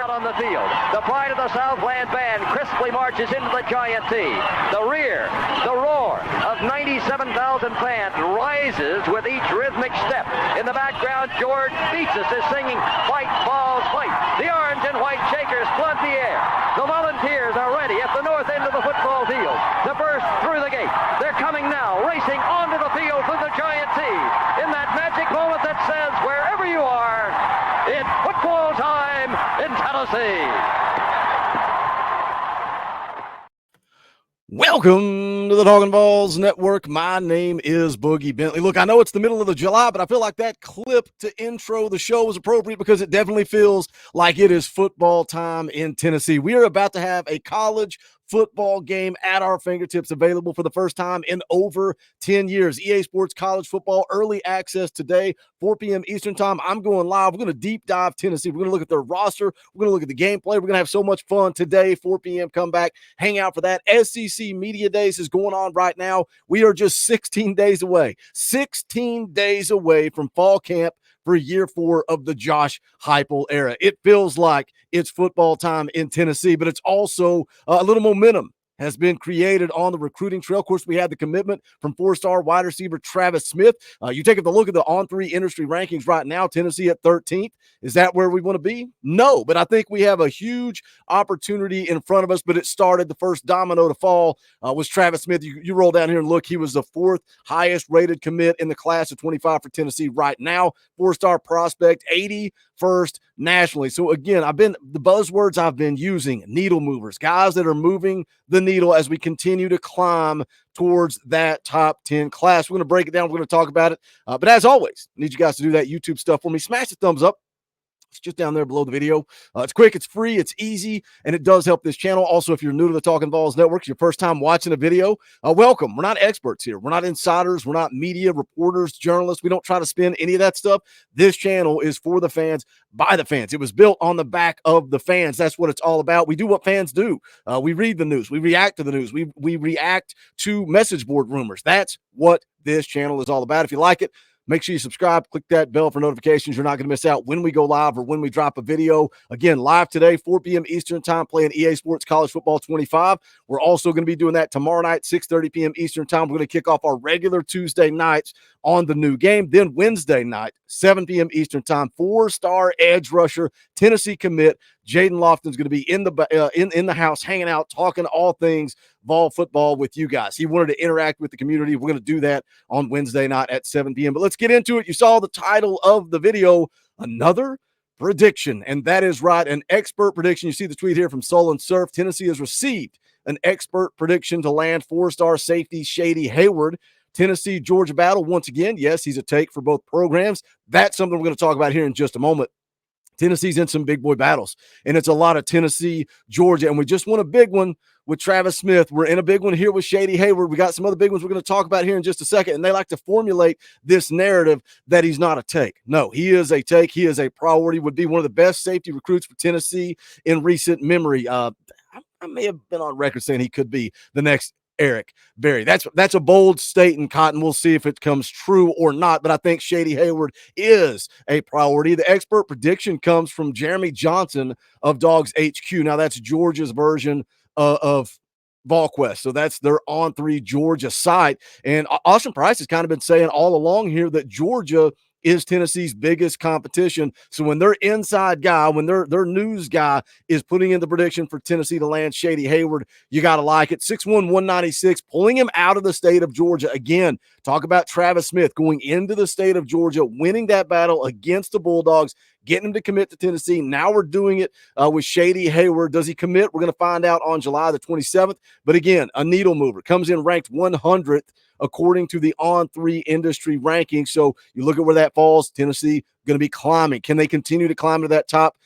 Out on the field, the pride of the Southland band crisply marches into the Giant T. The rear, the roar of 97,000 fans rises with each rhythmic step. In the background, George Beatsis is singing "Fight, Balls, Fight." The orange and white Shakers flood the air. The Volunteers are ready at the north end of the football field to burst through the gate. They're coming now, racing onto the field through the Giant T. In that magic moment that says, wherever you are, it's football time in Tennessee. Welcome to the Talkin VAWLS Network. My name is Boogie Bentley. Look, I know it's the middle of the July, but I feel like that clip to intro the show was appropriate because it definitely feels like it is football time in Tennessee. We are about to have a college football game at our fingertips, available for the first time in over 10 years. EA Sports College Football Early Access today, 4 p.m. Eastern Time. I'm going live. We're going to deep dive Tennessee. We're going to look at their roster. We're going to look at the gameplay. We're going to have so much fun today, 4 p.m. Come back, hang out for that. SEC Media Days is going on right now. We are just 16 days away from fall camp for year 4 of the Josh Heupel era. It feels like it's football time in Tennessee, but it's also a little momentum has been created on the recruiting trail. Of course, we had the commitment from 4-star wide receiver Travis Smith. You take a look at the on-3 industry rankings right now, Tennessee at 13th. Is that where we want to be? No, but I think we have a huge opportunity in front of us, but it started, the first domino to fall was Travis Smith. You roll down here and look, he was the 4th highest rated commit in the class of 25 for Tennessee right now. 4-star prospect, 81st nationally. So again, the buzzwords I've been using, needle movers, guys that are moving the needle as we continue to climb towards that top 10 class. We're going to break it down. We're going to talk about it. But as always, I need you guys to do that YouTube stuff for me. Smash the thumbs up. It's just down there below the video. It's quick, it's free, it's easy, and it does help this channel. Also, if you're new to the Talkin VAWLS Network, it's your first time watching a video, welcome. We're not experts here. We're not insiders. We're not media reporters, journalists. We don't try to spin any of that stuff. This channel is for the fans, by the fans. It was built on the back of the fans. That's what it's all about. We do what fans do. We read the news. We react to the news. We react to message board rumors. That's what this channel is all about. If you like it, make sure you subscribe, click that bell for notifications. You're not going to miss out when we go live or when we drop a video. Again, live today, 4 p.m. Eastern Time, playing EA Sports College Football 25. We're also going to be doing that tomorrow night, 6:30 p.m. Eastern Time. We're going to kick off our regular Tuesday nights on the new game. Then Wednesday night, 7 p.m. Eastern Time, 4-star edge rusher, Tennessee commit, Jaden Lofton's going to be in the house, hanging out, talking all things Vol football with you guys. He wanted to interact with the community. We're going to do that on Wednesday night at 7 p.m. But let's get into it. You saw the title of the video, another prediction, and that is right, an expert prediction. You see the tweet here from Sullen Surf. Tennessee has received an expert prediction to land 4-star safety Shady Hayward. Tennessee-Georgia battle once again. Yes, he's a take for both programs. That's something we're going to talk about here in just a moment. Tennessee's in some big boy battles, and it's a lot of Tennessee, Georgia, and we just won a big one with Travis Smith. We're in a big one here with Shady Hayward. We got some other big ones we're going to talk about here in just a second, and they like to formulate this narrative that he's not a take. No, he is a take. He is a priority, would be one of the best safety recruits for Tennessee in recent memory. I may have been on record saying he could be the next Eric Berry. That's a bold statement, Cotton. We'll see if it comes true or not, but I think Shady Hayward is a priority. The expert prediction comes from Jeremy Johnson of Dogs HQ. Now, that's Georgia's version of VolQuest. So that's their on-3 Georgia site. And Austin Price has kind of been saying all along here that Georgia is Tennessee's biggest competition. So when their inside guy, when their news guy is putting in the prediction for Tennessee to land Shady Hayward, you got to like it. 6'1", 196, pulling him out of the state of Georgia. Again, talk about Travis Smith going into the state of Georgia, winning that battle against the Bulldogs, getting him to commit to Tennessee. Now we're doing it with Shady Hayward. Does he commit? We're going to find out on July the 27th. But again, a needle mover. Comes in ranked 100th according to the on-3 industry ranking. So you look at where that falls. Tennessee going to be climbing. Can they continue to climb to that top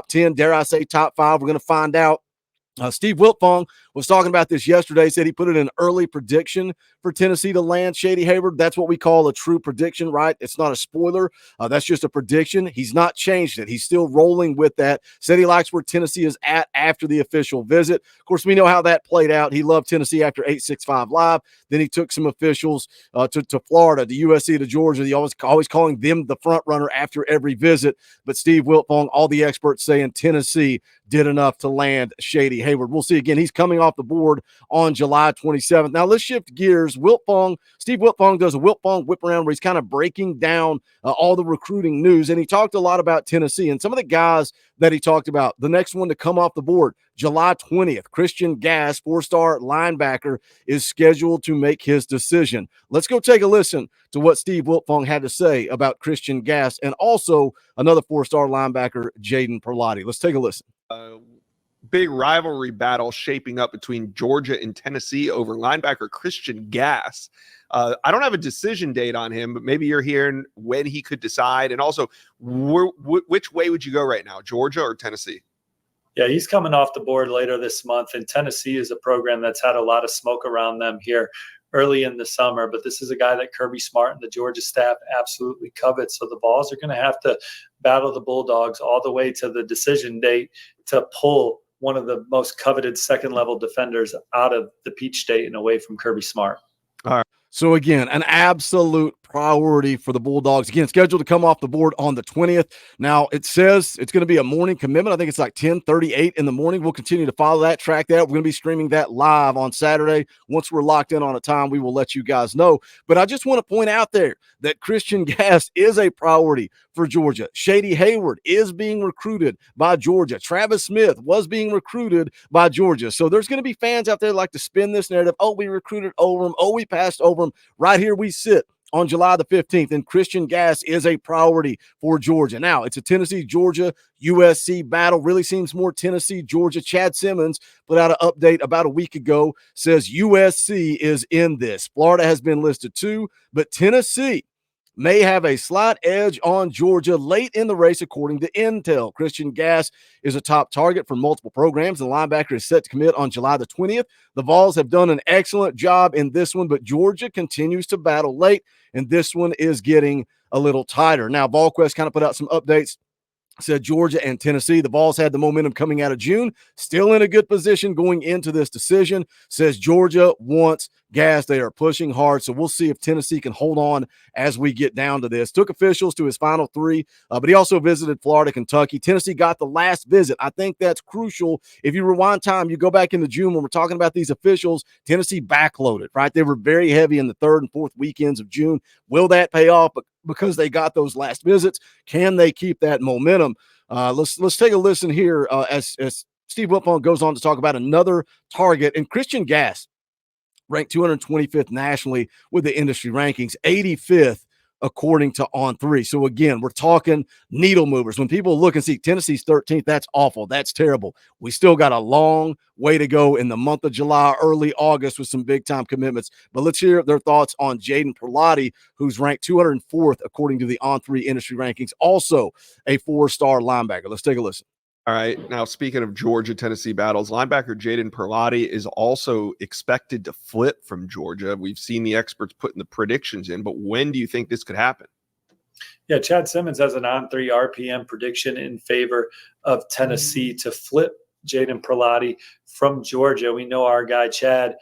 10? Dare I say top 5? We're going to find out. Steve Wiltfong was talking about this yesterday, said he put it in early prediction for Tennessee to land Shady Hayward. That's what we call a true prediction, right? It's not a spoiler. That's just a prediction. He's not changed it. He's still rolling with that. Said he likes where Tennessee is at after the official visit. Of course, we know how that played out. He loved Tennessee after 865 Live. Then he took some officials to Florida, to USC, to Georgia. He always calling them the front runner after every visit. But Steve Wiltfong, all the experts saying Tennessee did enough to land Shady Hayward. We'll see. Again, he's coming off the board on July 27th. Now let's shift gears. Steve Wiltfong does a Wiltfong whip around where he's kind of breaking down all the recruiting news. And he talked a lot about Tennessee and some of the guys that he talked about. The next one to come off the board, July 20th, Christian Gass, 4-star linebacker, is scheduled to make his decision. Let's go take a listen to what Steve Wiltfong had to say about Christian Gass and also another 4-star linebacker, Jaden Perotti. Let's take a listen. Big rivalry battle shaping up between Georgia and Tennessee over linebacker Christian Gass. I don't have a decision date on him, but maybe you're hearing when he could decide. And also, which way would you go right now, Georgia or Tennessee? Yeah, he's coming off the board later this month, and Tennessee is a program that's had a lot of smoke around them here early in the summer. But this is a guy that Kirby Smart and the Georgia staff absolutely covet. So the Vols are going to have to battle the Bulldogs all the way to the decision date to pull one of the most coveted second-level defenders out of the Peach State and away from Kirby Smart. All right. So, again, an absolute priority for the Bulldogs. Again, scheduled to come off the board on the 20th. Now, it says it's going to be a morning commitment. I think it's like 10:38 in the morning. We'll continue to follow that, track that. We're going to be streaming that live on Saturday. Once we're locked in on a time, we will let you guys know. But I just want to point out there that Christian Gass is a priority for Georgia. Shady Hayward is being recruited by Georgia. Travis Smith was being recruited by Georgia. So there's going to be fans out there that like to spin this narrative. Oh, we recruited over him. Oh, we passed over him. Right here we sit on July the 15th, and Christian Gass is a priority for Georgia. Now, it's a Tennessee-Georgia USC battle. Really seems more Tennessee-Georgia. Chad Simmons put out an update about a week ago, says USC is in this. Florida has been listed too, but Tennessee may have a slight edge on Georgia late in the race, according to Intel. Christian Gass is a top target for multiple programs. The linebacker is set to commit on July the 20th. The Vols have done an excellent job in this one, but Georgia continues to battle late, and this one is getting a little tighter. Now, VolQuest kind of put out some updates. Said Georgia and Tennessee. The Vols had the momentum coming out of June, still in a good position going into this decision. Says Georgia wants Gass. They are pushing hard, so we'll see if Tennessee can hold on as we get down to this. Took officials to his final three, but he also visited Florida, Kentucky. Tennessee got the last visit. I think that's crucial. If you rewind time, you go back into June when we're talking about these officials, Tennessee backloaded, right? They were very heavy in the third and fourth weekends of June. Will that pay off? Because they got those last visits, can they keep that momentum? Let's take a listen here as Steve Wiltfong goes on to talk about another target. And Christian Gass ranked 225th nationally with the industry rankings, 85th according to On3. So again, we're talking needle movers. When people look and see Tennessee's 13th, that's awful. That's terrible. We still got a long way to go in the month of July, early August with some big-time commitments. But let's hear their thoughts on Jaden Perotti, who's ranked 204th according to the On3 industry rankings, also a 4-star linebacker. Let's take a listen. All right. Now, speaking of Georgia-Tennessee battles, linebacker Jaden Perotti is also expected to flip from Georgia. We've seen the experts putting the predictions in, but when do you think this could happen? Yeah, Chad Simmons has an On3 RPM prediction in favor of Tennessee to flip Jaden Perotti from Georgia. We know our guy, Chad,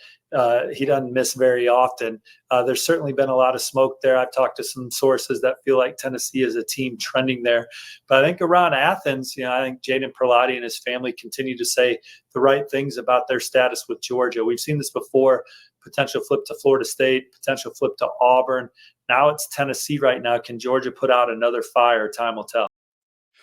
he doesn't miss very often. There's certainly been a lot of smoke there. I've talked to some sources that feel like Tennessee is a team trending there. But I think around Athens, I think Jaden Perotti and his family continue to say the right things about their status with Georgia. We've seen this before, potential flip to Florida State, potential flip to Auburn. Now it's Tennessee right now. Can Georgia put out another fire? Time will tell.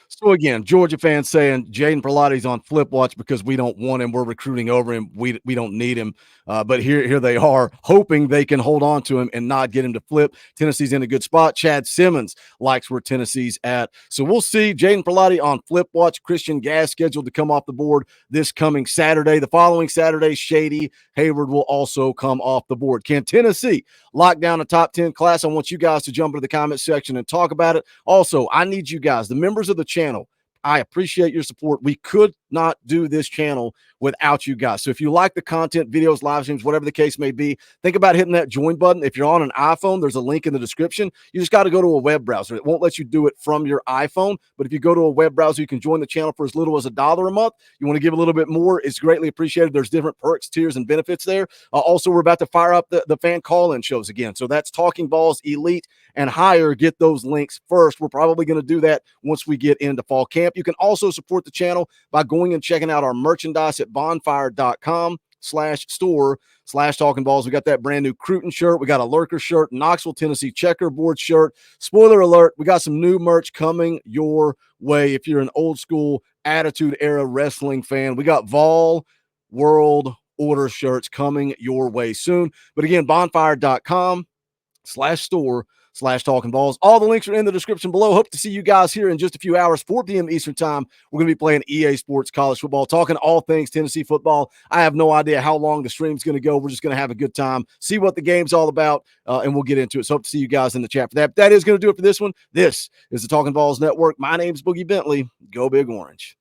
So again, Georgia fans saying Jaden Perotti's on flip watch because we don't want him. We're recruiting over him. We don't need him. But here they are hoping they can hold on to him and not get him to flip. Tennessee's in a good spot. Chad Simmons likes where Tennessee's at. So we'll see Jaden Perotti on flip watch. Christian Gass scheduled to come off the board this coming Saturday. The following Saturday, Shady Hayward will also come off the board. Can Tennessee lock down a top 10 class? I want you guys to jump into the comment section and talk about it. Also, I need you guys, the members of the channel, I appreciate your support. We could not do this channel without you guys. So if you like the content, videos, live streams, whatever the case may be, think about hitting that join button. If you're on an iPhone, there's a link in the description. You just got to go to a web browser. It won't let you do it from your iPhone, but if you go to a web browser, you can join the channel for as little as $1 a month. You want to give a little bit more, it's greatly appreciated. There's different perks, tiers, and benefits there. Also, we're about to fire up the fan call-in shows again. So that's Talking Balls, Elite, and higher. Get those links first. We're probably going to do that once we get into fall camp. You can also support the channel by going and checking out our merchandise at bonfire.com/store/Talking Balls. We got that brand new Cruton shirt. We got a Lurker shirt, Knoxville, Tennessee checkerboard shirt. Spoiler alert, we got some new merch coming your way. If you're an old school Attitude Era wrestling fan, we got Vol World Order shirts coming your way soon. But again, bonfire.com/store/Talking Balls. All the links are in the description below. Hope to see you guys here in just a few hours, 4 p.m. Eastern time. We're going to be playing EA Sports College Football, talking all things Tennessee football. I have no idea how long the stream's going to go. We're just going to have a good time, see what the game's all about, and we'll get into it. So hope to see you guys in the chat for that. That is going to do it for this one. This is the Talking Balls Network. My name's Boogie Bentley. Go Big Orange.